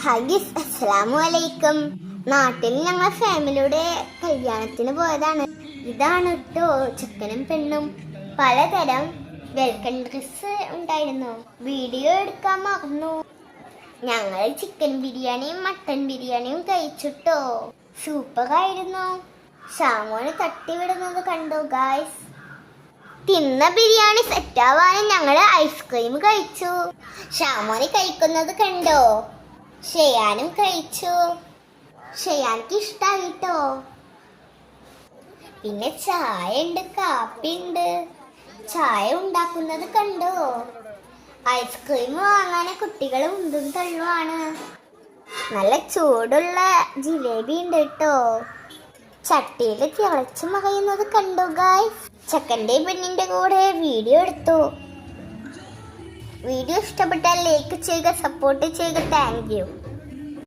ഹഗീസ് അസ്സലാമു അലൈക്കും. നാട്ടിൽ ഞങ്ങൾ ഫാമിലിയുടെ കല്യാണത്തിന് പോയതാണ്. ഇതാണ് കേട്ടോ ചെക്കനും പെണ്ണും. പലതരം വെൽക്കം ഡ്രസ് ഉണ്ടായിരുന്നു. വീഡിയോ എടുക്കാൻ മറന്നു. ഞങ്ങൾ ചിക്കൻ ബിരിയാണിയും മട്ടൻ ബിരിയാണിയും കഴിച്ചിട്ടോ. സൂപ്പറായിരുന്നു. ഷാമോന് തട്ടിവിടുന്നത് കണ്ടു ഗായ്സ്. തിന്ന ബിരിയാണി സെറ്റാവാനും ഞങ്ങള് ഐസ്ക്രീം കഴിച്ചു. ഷാമോന് കഴിക്കുന്നത് കണ്ടോ. ഷെയാനും കഴിച്ചു. ഷെയാൻക്ക് ഇഷ്ടായിട്ടോ. പിന്നെ ചായ ഉണ്ട്, കാപ്പി ഉണ്ട്. ചായ ഉണ്ടാക്കുന്നത് കണ്ടോ. ഐസ്ക്രീം വാങ്ങാൻ കുട്ടികൾ ഉന്തും തള്ളുവാണ്. നല്ല ചൂടുള്ള ജിലേബി ഉണ്ട് കേട്ടോ. ചട്ടിയിൽ തിളച്ചു മറയുന്നത് കണ്ടു ഗായ്സ്. ചെക്കൻ്റെ പെണ്ണിന്റെ കൂടെ വീഡിയോ എടുത്തു. വീഡിയോ ഇഷ്ടപ്പെട്ടാൽ ലൈക്ക് ചെയ്യുക, സപ്പോർട്ട് ചെയ്യുക. Thank you.